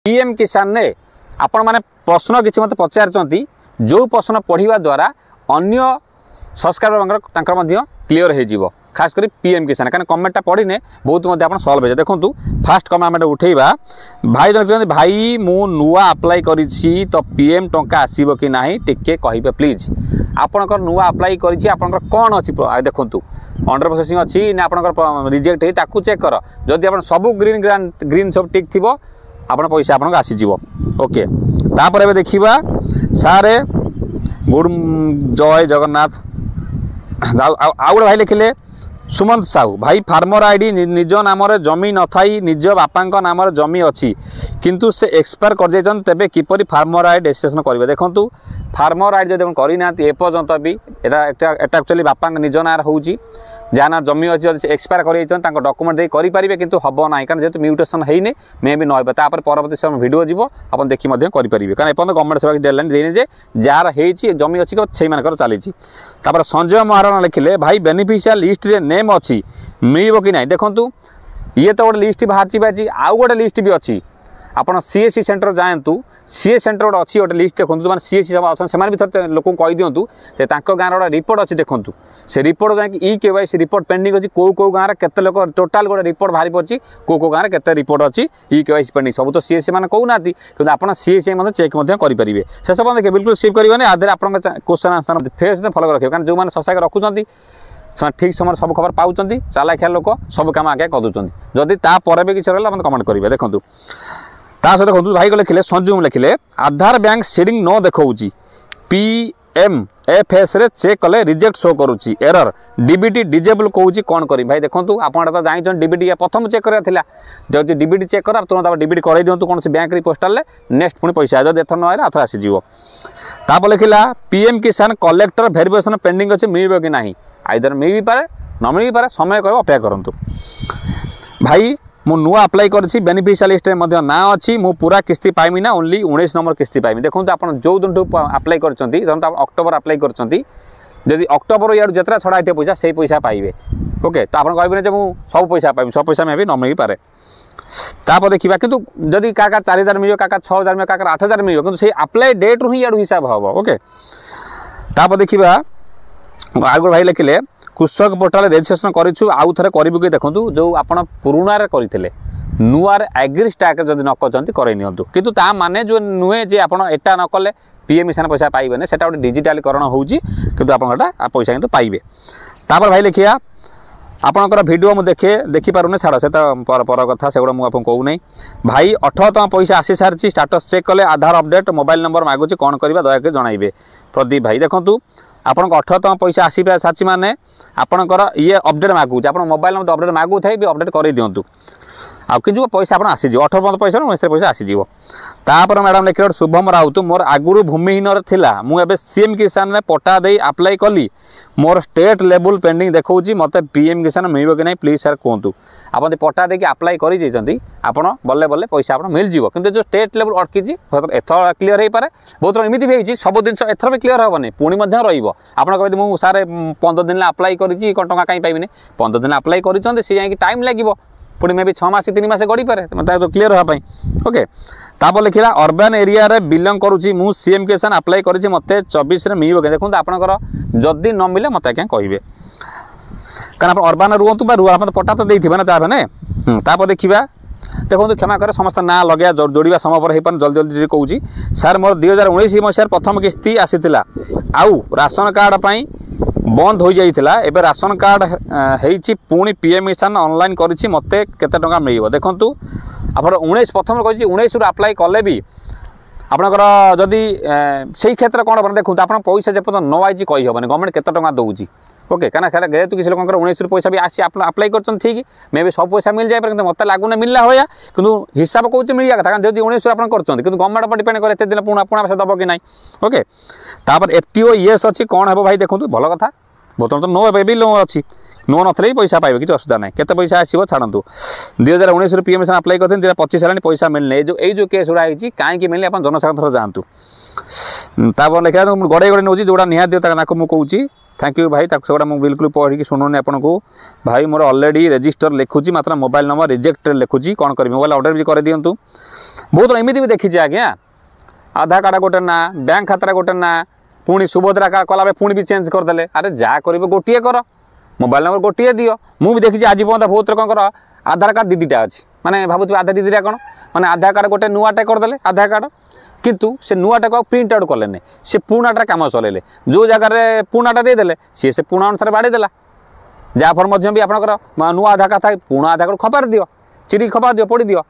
PM किसान ने आपण मैंने प्रश्न किसी मत पचार जो प्रश्न पढ़ा द्वारा अन्य सब्सक्राइबर क्लीयर हो खास कर पीएम किसान कहीं कमेंटा पढ़ने बहुत आप सल्व हो देखो फास्ट कमेंट उठेबा भाई जन भाई मु नुआ अप्लाई करी तो पीएम टंका आसब कि ना टिके कहे प्लीज आपणकर नुआ अप्लाई करी आपणकर कौन अच्छी देखो अंडर प्रोसेसिंग अच्छी ना आपणकर रिजेक्ट है चेक कर जदि आप सब ग्रीन ग्रीन सब टिक थी आपण पैसा आपको आसीज ओके तापर देखा सारे गुड जय जगन्नाथ आउ गोटे भाई लिखिले सुमंत साहू भाई फार्मर आईडी निज नाम जमी न थाई निज बापा नाम जमी अच्छी किंतु से एक्सपायर कर तेबे किपरि फार्मर आईडी रजिस्ट्रेशन करेंगे देखो फार्मर आईडी जब करना एपर्यंत भी एक्चुअली बापा निज ना हो जहाँ ना जमी अच्छी एक्सपायर कर डॉक्यूमेंट दे करेंगे किंतु हम ना कारण जेहतु म्यूटेशन होने मे भी नपर तापर परवर्ती समय वीडियो जीव आप देखी करेंगे कारण एपर्तंत गवर्नमेंट सेवा डेडलाइन देने जे जार हो जमी अच्छी से चली संजय महाराणा लिखिले भाई बेनिफिशियल लिस्ट रे नेम अच्छी मिल कि ना देखूँ ये तो गोटे लिस्ट बाहर बाजी आउ गोटे लिस्ट भी अच्छी आपड़ सीएससी सेंटर जातु सीए सेंटर गोटे अच्छी गोटे लिस्ट देखो मैंने सीएससी सब अच्छा से भी थोड़े लोक कही दिंतु गाँव गोटे रिपोर्ट अच्छी देखो से रिपोर्ट जाकि केवाईसी रिपोर्ट पेंडिंग अच्छी कौ गाँव में केते लोक टोटाल गोटे रिपोर्ट बाहरी पड़ी कौ गाँव में केते रिपोर्ट अच्छी केवाईसी पेंडिंग सब तो सीएससी मैंने कहना कि आप सीएससी चेक करेंगे से सब देखिए बिल्कुल स्किप करेंगे आधे आप क्वेश्चन आंसर फेस फलो रखिए कारण जो मैंने ससाक रखुच्च ठीक समय सब खबर पाँच चालाखिया लोक सब कम आगे कर जदि तापर भी किसी रहा कमेंट करेंगे देखो सहित देखो भाई को लिखिले संजू लिखिले आधार बैंक सीडिंग न देखा पीएमएफएस रे चेक कले रिजेक्ट शो करुच्ची एरर डीबीटी डिजेबल कहूँ कौन करी भाई देखो आपड़ तो जानते डीबीटी प्रथम चेक कराला जब डीबीटी चेक कर तुरंत आप डीबीटी कर दिंतु कौन बैंक पोस्टाल नेक्स्ट पुणी पैसा जब एथर ना अथर आसीज तापर लिखिला पीएम किसान कलेक्टर वेरिफिकेशन पेंडिंग अच्छे मिल कि ना आइदर मिल भी पारे न मिल भी पारे समय कह अपेक्षा करूँ भाई मु नुआ अप्लाई करी बेनिफिशियल लिस्ट में ना अच्छी मु पूरा किस्ती पाइमी ना ओनली 19 नंबर किस्ती पाइमी देखो आप जो दिन अप्लाई कर अक्टोबर अप्लाई कर अक्टोबर या जितना छड़ा होती पैसा से पैसा पाइबे ओके तो आप कहे मुझे सब पैसा पाइबी सब पैसा में भी न मिल पारे तापर देखा कि जदि क्या 4000 मिल क्या 6000 मिल क्या 8000 मिल कि अप्लाई डेट रू ही या हिसाब हम ओके तापर देखा आगे भाई लिखिले कृषक पोर्टाल रजिस्ट्रेशन करूँ आउ थे करूँ कि देखो जो आप पुराण करते नुआर एग्री स्टाक जब न कर किंतु ता माने जो नुहे जे आप एटा न कले पीएम किसान पैसा पाइबे से गोटे डिजिटालीकरण होगी किंतु आप पैसा किंतु पाइबे तापर भाई लिखिया आपणकर भिडियो मुझे देखिपारे छाड़ से पर कथा से मुझे कहूना भाई 18तम पैसा आसी सारी स्टाटस चेक कले आधार अपडेट मोबाइल नंबर मागुच कौन करवा दयाक जनइबे प्रदीप भाई देखूँ आपन 18तम पैसा आसी सारी माने आपणकर ये अपडेट मागुच आप मोबाइल नंबर अपडेट मागु थे भी अपडेट कर दिंतु आ कि पैसा आप आसीज 18 पैसा 19 पैसा आसीज तापर मैडम लिखे शुभम राउत मोर आगुरी भूमिहीन थिला मुझे सीएम किसान ने पट्टा दे अप्लाई कली मोर स्टेट लेवल पेंडिंग देखा मत पीएम किसान मिल कि नहीं प्लीज सर कहतु आप पट्टा देके अप्लाई कर आपड़ बल्ले बल्ले पैसा आप मिल जाव कि जो स्टेट लेवल अटकी एथर क्लीयर हो पारे बहुत एमती भी होती सब जिन एथर भी क्लीयर हेनी पुणी आप कहते सारे 15 दिन अप्लाई करी टका कहीं पाइबी 15 दिन अप्लाई कर टाइम लगे पुणी मे भी 6 मास 3 मास गड़ी पारे तो क्लीयर हाँपाई ओके तापर लिखा अर्बान एरिया रे बिलंग करुँची मु सीएम किसान अप्लाई करी मत 24 मिल देखो आपंकर जदि न मिले मत क्या कहे कारण आप अर्बान रुहतु आप पट्टा तो देते ना चाहे ना तापर देखा देखो क्षमा करे समस्त ना लगे जोड़ा समय पर हो पारे जल्दी जल्दी कहूँ सार मोर 2019 मसीह प्रथम किस्ती आसीला आउ राशन कार्ड पाई बंद हो जाइथिला एबे राशन कार्ड हेइची पुणी पीएम किसान ऑनलाइन करिछि मते केते टंका मिलिबो देखंतु आपण 19 प्रथम कहिछि 19 रु अप्लाई कले भी आपनकर जदि सेही क्षेत्र कोन बन देखंतु आपण पैसा जेपत न आइछि कहि हबने गवर्नमेंट केते टंका दउछि ओके कारण खेला जेहेतु किसी लोक 19 रु पैसा भी आसी आप अप्लाई कर ठीक मे भी सब पैसा मिल जाए पर मत लगुना मिलला होया किंतु हिसाब कौच मिल था जब 19 आप कर गवर्नमेंट पर डिपेंड करे दिन पुणा पैसा दब कि ना ओके तापर एफटीओ येस अच्छी कौन है भाई देखो भल कथा बर्तमान तो नो भी नो अच्छी नो नथिले पैसा पाइबे किसी असुविधा ना केते पैसा आसो छाड़ू 2019 पीएम किसान अप्लाई करते 2025 है पैसा मिलने जो केस गुड़ा कहीं मिलने आप जनसाधारण थर जातु तापर लिखा गड़े गड़े नौ जोड़ा निहाती मुझे कहूँ थैंक यू भाई सेगुड़ा मुझे बिल्कुल पढ़ी शुणुनी आपको भाई मोर ऑलरेडी रजिस्टर लिखुची मात्र मोबाइल नंबर रिजेक्ट लिखुची कौन करी मोबाइल ऑर्डर भी कर दिंतु बहुत एमती भी देखी आज्ञा आधार कार्ड गोटे ना बैंक खाता गोटे ना पुणी सुभद्रा कार्ड कला पुणी भी चेंज करदे अरे जहाँ करेंगे गोटे कर मोबाइल नंबर गोटे दियो मुझे देखी आज पर्यटन बहुत लोकर आधार कार्ड दीटा अच्छी माने भावुथ आधा दीटा कौन माने आधार कार्ड गोटे नुआटे करदे आधार कार्ड किंतु से नुआटा प्रिंट आउट कले से पुराणाटा कम चलैले जो जगह पुराणाटा देदेले सी से पुराणा अनुसार बाड़ेदेला जहाँफल भी आपंकर नुआ आधार कार्ड था पुराणा आधार कार्ड खपार दियो चिरी खपार दियो पड़ी दियो।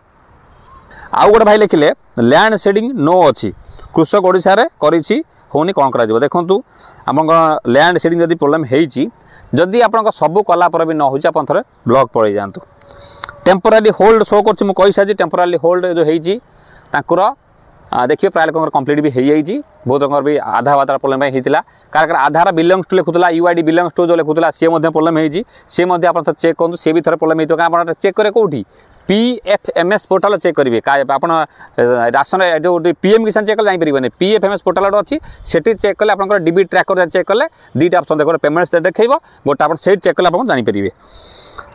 आउ गोटे भाई लिखिले लैंड सेडिंग नो अच्छी कृषक ओडिशा रे करिछि होनी कौन करा देखूँ आम लैंड सेडिंग जदि प्रोब्लेम होती जदि आप सब कलापर भी न हो थे ब्लॉक पड़े जातु टेम्पोरारी होल्ड शो कर सारी टेम्पोरारी होल्ड जो होकर देखिए प्राय लोक कंप्लीट भी हो जाइए बहुत लोग भी आधार वाधार प्रोब्लेम होता कार आधार बिलंग्स टू लिखुला यूआईडी बिलंग्स टू जो लिखुला सी प्रोब्लेम होती सी आप चेक करूँ सी भी थे प्रोब्लेम होता आप चेक करेंगे कौटी PFMS पोर्टाल चेक करेंगे आप राशन जो PM किसान चेक कले जापर PFMS पोर्टाल अच्छी से चेक कले आप डीबी ट्रैकर चेक कले दुईटा ऑप्शन देखो पेमेंट्स देखेब गोटे आप चेक कले आप जानीपर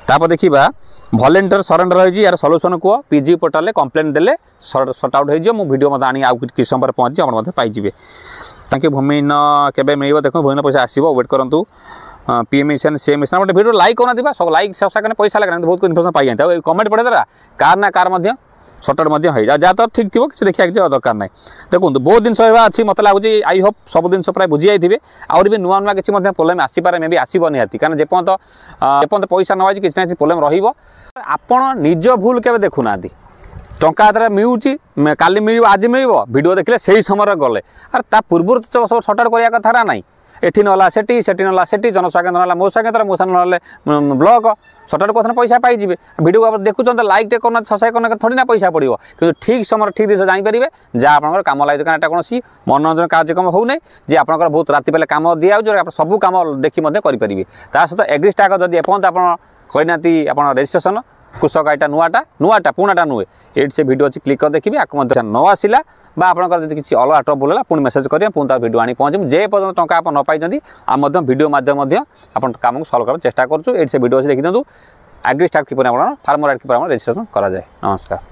तापर देखा वॉलंटियर सरेंडर रही यार सल्यूशन कह PG पोर्टाल कंप्लेन देले सर्ट आउट हो वीडियो मत आनी किस समय पहुँची आप पाइबे ताकि भूमिहीन केबे मिल देखो भूमिहीन पैसा आसो वेट करूँ PM मिशन सी मिशन गोटे वीडियो लाइक करना दिबा सब लाइक सबसे पैसा लगे बहुत इनफर्मेशन पाई जाए कमेंट पढ़े देला कार ना कार सर्ट आउट हो जहाँ तो ठीक थी किसी देखा दरकार ना देखो बहुत जिन अच्छी मत लगुच आई होप सब जिन प्राय बुझी जाइए आउर भी नुआ नुआ किसी प्रोब्लेम आसपे मे भी आसब निहाती कारण जेपर्यंत पैसा न आज किसी ना प्रोब्लेम रहा निज भूल के देखुना टंका हाथ में मिलूँ काली मिल आज मिल वीडियो देखले से समय गले अरे ता पूर्व तो सब सर्ट आउट करवा कथा ना एठी नला सेठी नला सेठी जनस्वास्थ्य नला मौसा केन्द्र मौसा ना ब्लॉक सर्ट आउट कथन पैसा पाइबे वीडियो आप देखुं लाइक टे करना सब्सक्राइब करना थोड़ी ना पैसा पड़ो कि ठीक समय ठीक दिन जापर जहाँ आप कम लगे कारण कौन मनोरंजन कार्यक्रम हो ना जे आप बहुत राति बेले कम दिया सब कम देखी करेंगे ता सहित एग्री स्टाक जब एपर्यंत आप करना आप रेजिस्ट्रेशन कृषक आईटा नुआटा पुराणाटा नुहे ये से वीडियो अच्छी क्लिक कर देखिए आपको न आसला आपंकर किसी अलग ट्रबुल है पुणी मेसेज करेंगे पुणी तार वीडियो आनी पहुँचे जे पर्यटन टंका आप न पाई आम वीडियो माध्यम आप कम सल्व कर चेष्टा करूँ ये से वीडियो अच्छी देखी दिखाँ एग्री स्टाक किपर फार्मर एड किपर रेजिस्ट्रेशन कराए। नमस्कार।